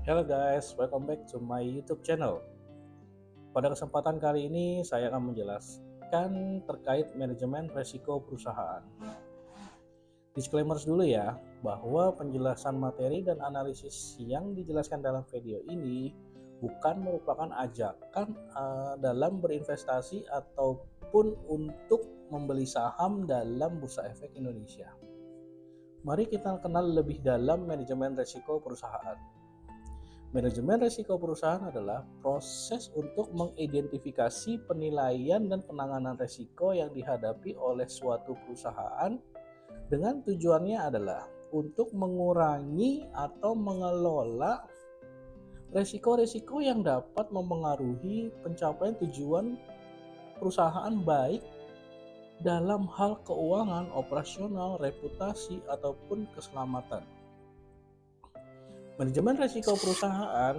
Hello guys, welcome back to my YouTube channel. Pada kesempatan kali ini saya akan menjelaskan terkait manajemen resiko perusahaan. Disclaimer dulu ya, bahwa penjelasan materi dan analisis yang dijelaskan dalam video ini bukan merupakan ajakan dalam berinvestasi ataupun untuk membeli saham dalam Bursa Efek Indonesia. Mari kita kenal lebih dalam manajemen resiko perusahaan. Manajemen risiko perusahaan adalah proses untuk mengidentifikasi penilaian dan penanganan risiko yang dihadapi oleh suatu perusahaan dengan tujuannya adalah untuk mengurangi atau mengelola risiko-risiko yang dapat mempengaruhi pencapaian tujuan perusahaan baik dalam hal keuangan, operasional, reputasi, ataupun keselamatan. Manajemen risiko perusahaan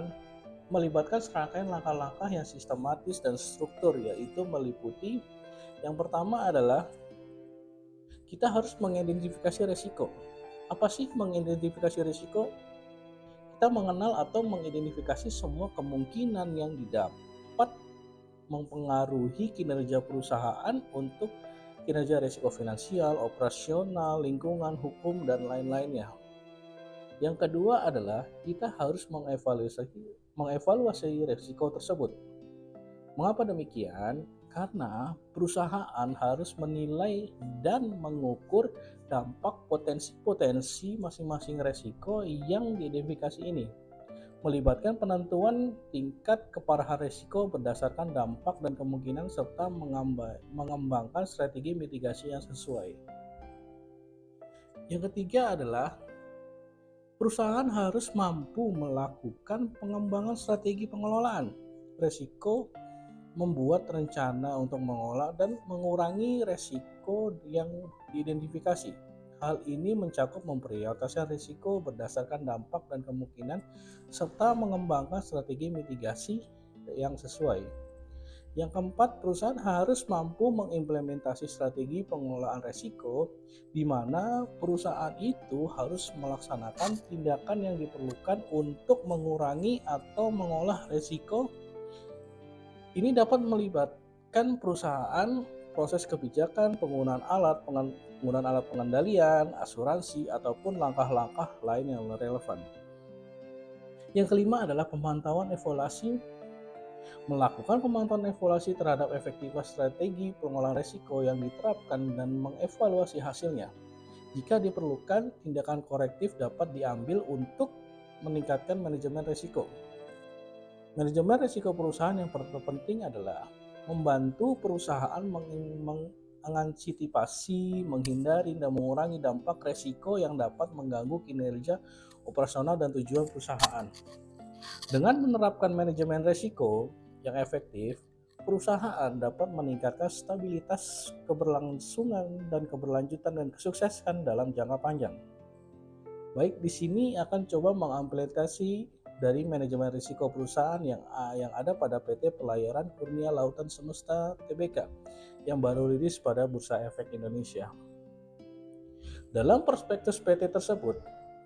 melibatkan serangkaian langkah-langkah yang sistematis dan struktur, yaitu meliputi yang pertama adalah kita harus mengidentifikasi risiko. Apa sih mengidentifikasi risiko? Kita mengenal atau mengidentifikasi semua kemungkinan yang dapat mempengaruhi kinerja perusahaan untuk kinerja risiko finansial, operasional, lingkungan, hukum, dan lain-lainnya. Yang kedua adalah kita harus mengevaluasi risiko tersebut. Mengapa demikian? Karena perusahaan harus menilai dan mengukur dampak potensi-potensi masing-masing risiko yang diidentifikasi ini, melibatkan penentuan tingkat keparahan risiko berdasarkan dampak dan kemungkinan serta mengembangkan strategi mitigasi yang sesuai. Yang ketiga adalah perusahaan harus mampu melakukan pengembangan strategi pengelolaan risiko, membuat rencana untuk mengolah dan mengurangi risiko yang diidentifikasi. Hal ini mencakup memprioritaskan risiko berdasarkan dampak dan kemungkinan serta mengembangkan strategi mitigasi yang sesuai. Yang keempat, perusahaan harus mampu mengimplementasi strategi pengelolaan risiko, di mana perusahaan itu harus melaksanakan tindakan yang diperlukan untuk mengurangi atau mengolah risiko. Ini dapat melibatkan perusahaan, proses kebijakan, penggunaan alat pengendalian, asuransi, ataupun langkah-langkah lain yang relevan. Yang kelima adalah pemantauan evaluasi. Melakukan pemantauan evaluasi terhadap efektivitas strategi pengelolaan risiko yang diterapkan dan mengevaluasi hasilnya. Jika diperlukan, tindakan korektif dapat diambil untuk meningkatkan manajemen risiko. Manajemen risiko perusahaan yang terpenting adalah membantu perusahaan mengantisipasi, menghindari, dan mengurangi dampak risiko yang dapat mengganggu kinerja operasional dan tujuan perusahaan. Dengan menerapkan manajemen risiko yang efektif, perusahaan dapat meningkatkan stabilitas, keberlangsungan, dan keberlanjutan dan kesuksesan dalam jangka panjang. Baik, di sini akan coba mengimplementasi dari manajemen risiko perusahaan yang ada pada PT Pelayaran Kurnia Lautan Semesta Tbk yang baru rilis pada Bursa Efek Indonesia. Dalam perspektif PT tersebut,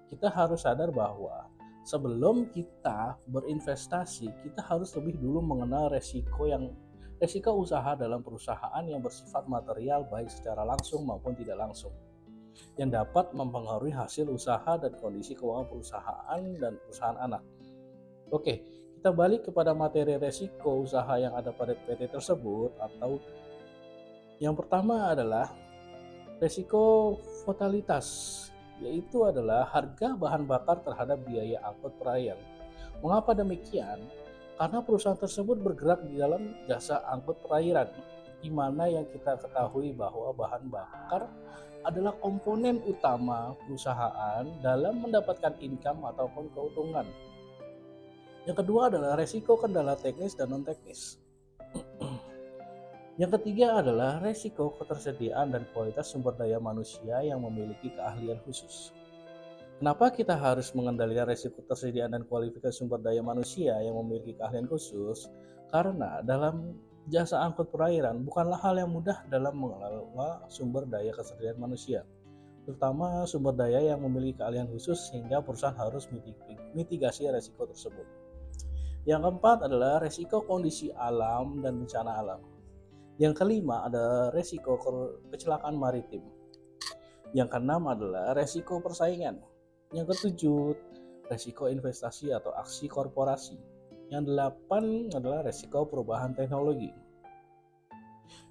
kita harus sadar bahwa sebelum kita berinvestasi, kita harus lebih dulu mengenal resiko usaha dalam perusahaan yang bersifat material baik secara langsung maupun tidak langsung, yang dapat mempengaruhi hasil usaha dan kondisi keuangan perusahaan dan perusahaan anak. Oke, kita balik kepada materi resiko usaha yang ada pada PT tersebut, atau yang pertama adalah resiko fatalitas, yaitu adalah harga bahan bakar terhadap biaya angkut perayaan. Mengapa demikian? Karena perusahaan tersebut bergerak di dalam jasa angkut perairan, di mana yang kita ketahui bahwa bahan bakar adalah komponen utama perusahaan dalam mendapatkan income ataupun keuntungan. Yang kedua adalah resiko kendala teknis dan non-teknis. Yang ketiga adalah resiko ketersediaan dan kualitas sumber daya manusia yang memiliki keahlian khusus. Kenapa kita harus mengendalikan resiko ketersediaan dan kualifikasi sumber daya manusia yang memiliki keahlian khusus? Karena dalam jasa angkut perairan bukanlah hal yang mudah dalam mengelola sumber daya ketersediaan manusia. terutama sumber daya yang memiliki keahlian khusus sehingga perusahaan harus mitigasi resiko tersebut. Yang keempat adalah resiko kondisi alam dan bencana alam. Yang kelima ada resiko kecelakaan maritim. Yang keenam adalah resiko persaingan. Yang ketujuh, resiko investasi atau aksi korporasi. Yang delapan adalah resiko perubahan teknologi.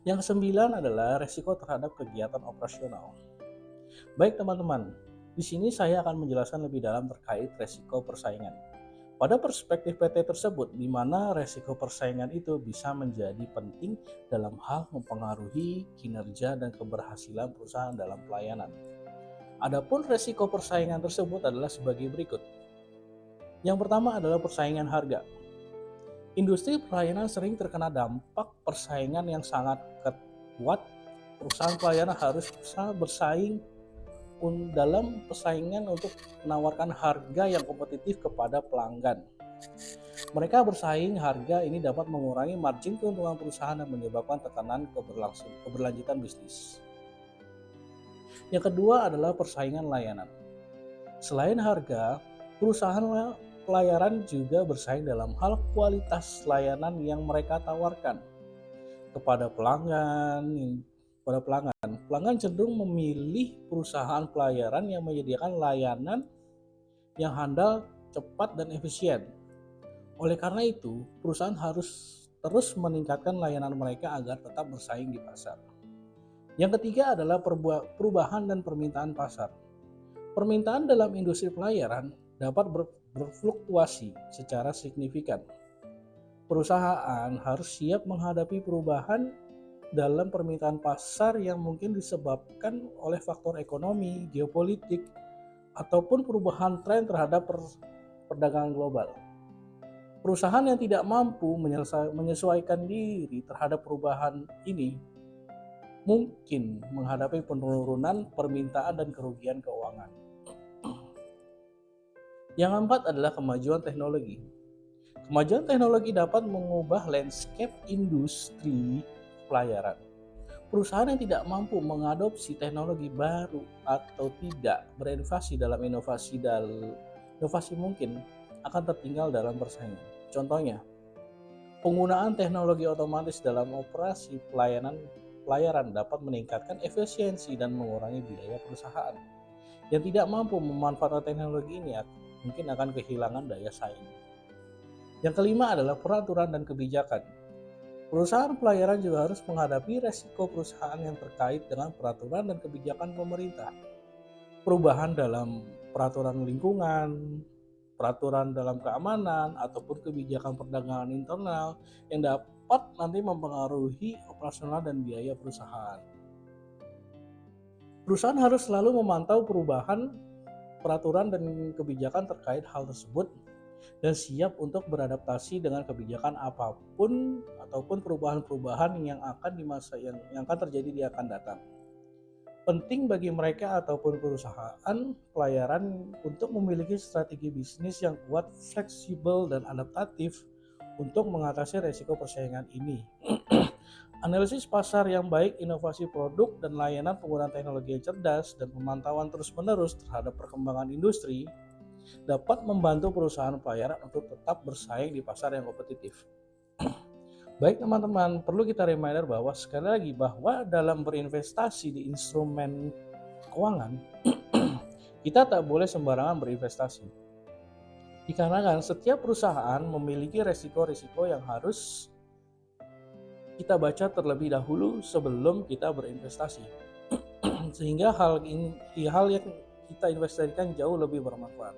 Yang kesembilan adalah resiko terhadap kegiatan operasional. Baik teman-teman, di sini saya akan menjelaskan lebih dalam terkait resiko persaingan. Pada perspektif PT tersebut, di mana resiko persaingan itu bisa menjadi penting dalam hal mempengaruhi kinerja dan keberhasilan perusahaan dalam pelayanan. Adapun resiko persaingan tersebut adalah sebagai berikut. Yang pertama adalah persaingan harga. Industri pelayanan sering terkena dampak persaingan yang sangat kuat. Perusahaan pelayanan harus bisa bersaing dalam persaingan untuk menawarkan harga yang kompetitif kepada pelanggan. Mereka bersaing, harga ini dapat mengurangi margin keuntungan perusahaan dan menyebabkan tekanan keberlanjutan bisnis. Yang kedua adalah persaingan layanan. Selain harga, perusahaan pelayaran juga bersaing dalam hal kualitas layanan yang mereka tawarkan kepada pelanggan. Pelanggan cenderung memilih perusahaan pelayaran yang menyediakan layanan yang handal, cepat, dan efisien. Oleh karena itu, perusahaan harus terus meningkatkan layanan mereka agar tetap bersaing di pasar. Yang ketiga adalah perubahan dan permintaan pasar. Permintaan dalam industri pelayaran dapat berfluktuasi secara signifikan. Perusahaan harus siap menghadapi perubahan dalam permintaan pasar yang mungkin disebabkan oleh faktor ekonomi, geopolitik, ataupun perubahan tren terhadap perdagangan global. Perusahaan yang tidak mampu menyesuaikan diri terhadap perubahan ini mungkin menghadapi penurunan permintaan dan kerugian keuangan. Yang keempat adalah kemajuan teknologi. Kemajuan teknologi dapat mengubah landscape industri pelayaran. Perusahaan yang tidak mampu mengadopsi teknologi baru atau tidak berinvestasi dalam inovasi mungkin akan tertinggal dalam persaingan. Contohnya, penggunaan teknologi otomatis dalam operasi pelayaran dapat meningkatkan efisiensi dan mengurangi biaya perusahaan. Yang tidak mampu memanfaatkan teknologi ini mungkin akan kehilangan daya saing. Yang kelima adalah peraturan dan kebijakan. Perusahaan pelayaran juga harus menghadapi resiko perusahaan yang terkait dengan peraturan dan kebijakan pemerintah. Perubahan dalam peraturan lingkungan, peraturan dalam keamanan, ataupun kebijakan perdagangan internal yang dapat nanti mempengaruhi operasional dan biaya perusahaan. Perusahaan harus selalu memantau perubahan peraturan dan kebijakan terkait hal tersebut dan siap untuk beradaptasi dengan kebijakan apapun ataupun perubahan-perubahan yang akan terjadi di akan datang. Penting bagi mereka ataupun perusahaan pelayaran untuk memiliki strategi bisnis yang kuat, fleksibel, dan adaptatif untuk mengatasi resiko persaingan ini. Analisis pasar yang baik, inovasi produk dan layanan penggunaan teknologi yang cerdas, dan pemantauan terus-menerus terhadap perkembangan industri dapat membantu perusahaan pelayaran untuk tetap bersaing di pasar yang kompetitif. Baik teman-teman, perlu kita reminder bahwa sekali lagi bahwa dalam berinvestasi di instrumen keuangan, kita tak boleh sembarangan berinvestasi. Dikarenakan setiap perusahaan memiliki resiko-resiko yang harus kita baca terlebih dahulu sebelum kita berinvestasi. Sehingga hal yang kita investasikan jauh lebih bermanfaat.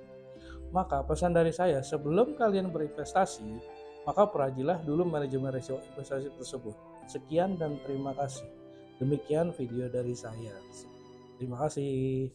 Maka pesan dari saya, sebelum kalian berinvestasi, maka perajilah dulu manajemen risiko investasi tersebut. Sekian dan terima kasih. Demikian video dari saya. Terima kasih.